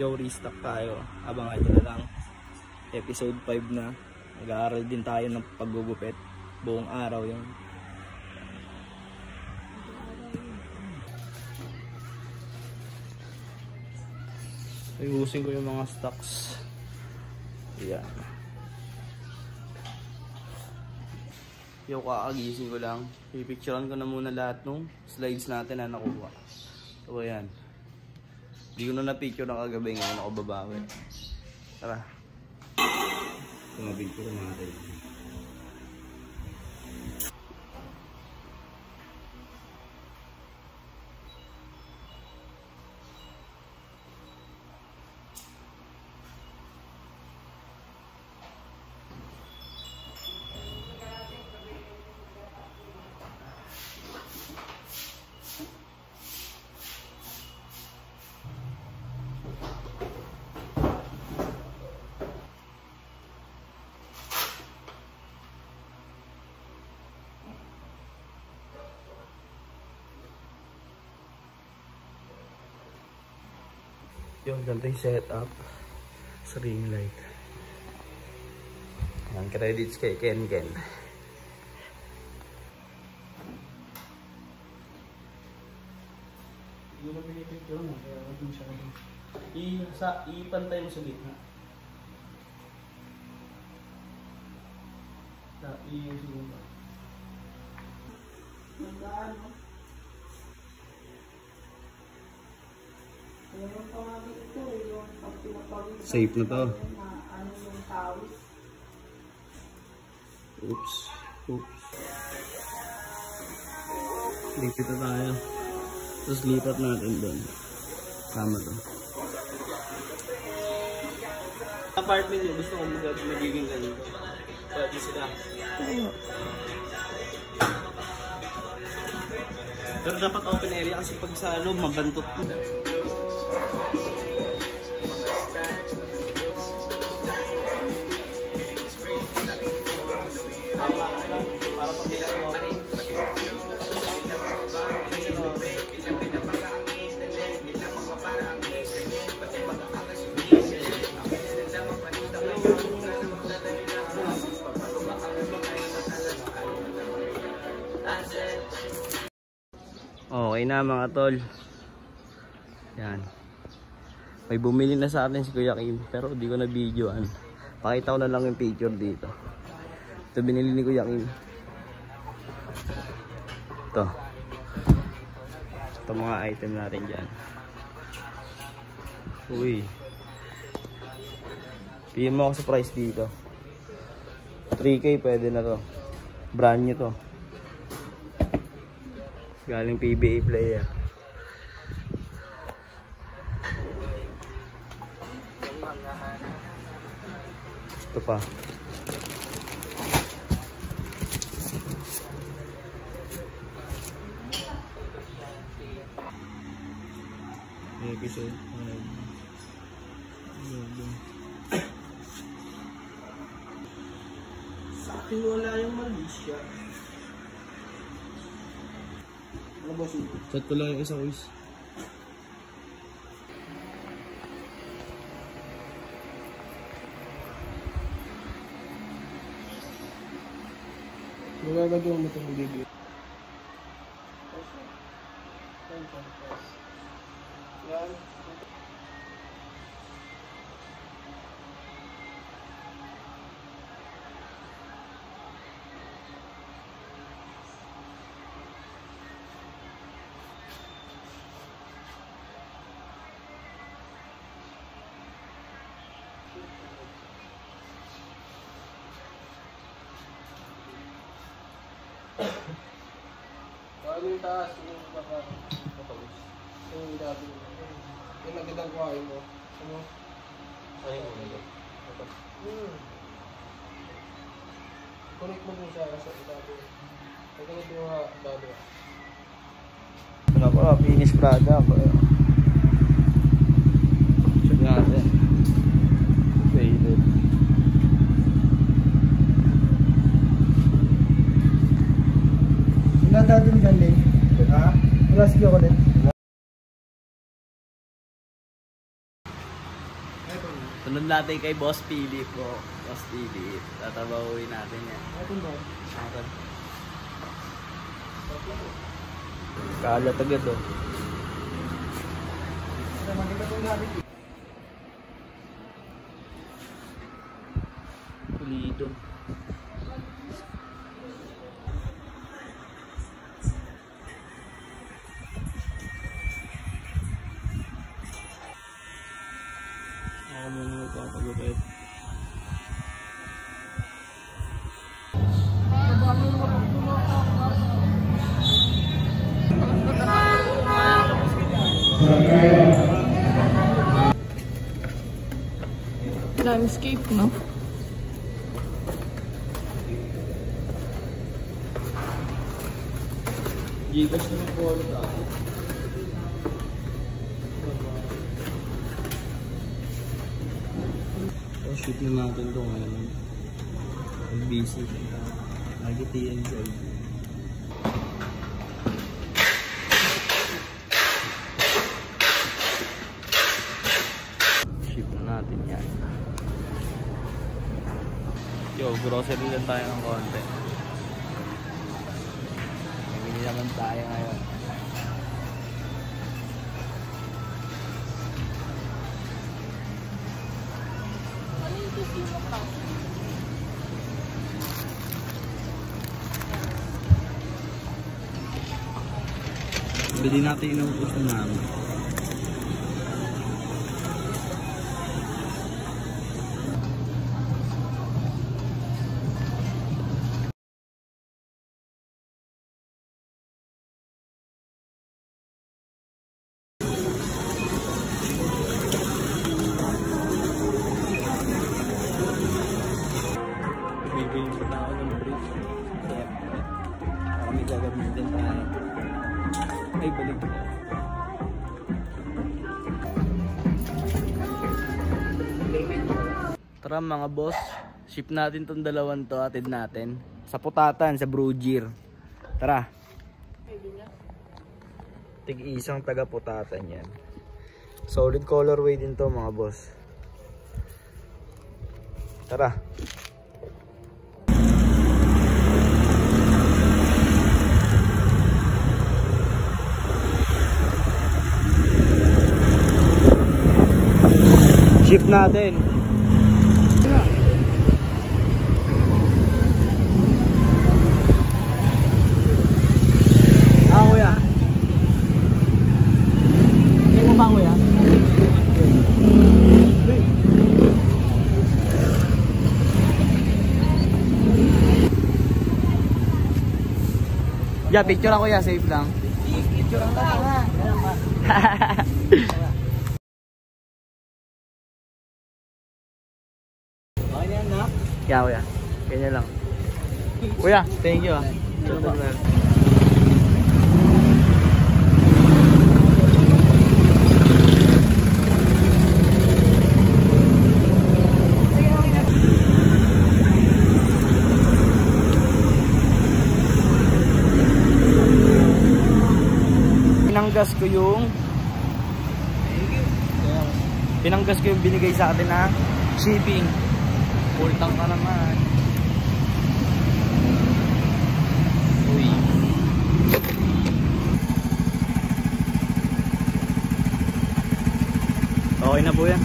Yo, restock tayo. Abang ito na lang. Episode 5 na. Nag-aaral din tayo ng paggugupit. Buong araw yun. Ayusin ko yung mga stocks. Ayan. Yo, kakagising ko lang. Pipicturean ko na muna lahat ng slides natin na nakuha. So ayan. Hindi ko na na-picture ng kagabi, ngayon ako babawi. Tara. Ito na picture natin. Yung ganito yung setup sa ring light. Yan, credits kay Ken. Yung na pinipicture mo, kaya wag mo siya ipantay mo sa gitna. I-zoom mo. Safe na to. Oops. Lipit na tayo. Tapos lipat natin doon. Tama to. Apartment yun. Gusto ko magiging ganito. Pwede sila. Pero dapat open area kasi pag sa loob mabantot ko. Okay na mga tol. Yan. May bumili na sa atin si Kuya Kim, pero di ko na videoan. Pakita ko na lang yung picture dito. Ito binili ni Kuya Kim. Ito mga item natin dyan. Uy. Piliin mo ako sa price dito. 3K pwede na to. Brand new to. Galing PBA player. Ito pa. Episode 5. Sa akin wala yung Malaysia. Chat ko lang yung isang voice. Malalagyan mo itong bibig. Yan. Ano yung taas? Yung kapatawis? Yung dabi mo? Yung nagandang kuhain mo? Ano? Ano yung ulo? Connect mo din siya sa dabi. Pagkalit mo nga dabi. Ano pa? Finish product. Check natin. Faded. Nadadun galing. Ha? Wala sige ako din. Sunod natin kay Boss Philip po. Boss Philip. Tatrabahuin natin yan. Atin. Kalat agad oh. Pulido. Ako muna magpapagupit. Landscape, no? Gigas naman po ulit ako. Oh, shoot na natin ito ngayon. Busy. Nagitiyan sa ship na natin yan. Yo, grocery lang tayo ng konti. Bibili naman tayo ngayon. Bili natin yung gusto namin. Bibili pa na ako ng brief. Para may gagamitin tayo. Ay, balik ko. Tara mga boss, ship natin tong dalawang to, atid natin sa Putatan, sa Brugir. Tara. Tig-isang taga Putatan yan. Solid colorway din to mga boss. Tara. Ship natin. Ah, kuya. Hindi mo ba, kuya? Yeah, picture ako ya, safe lang. Picture lang tayo ha. Yeah, kuya. Kanya lang. Kuya, thank you ah. Pinanggas ko yung binigay sa atin na shipping. Full tank ka naman. Uy. Okay na po yan.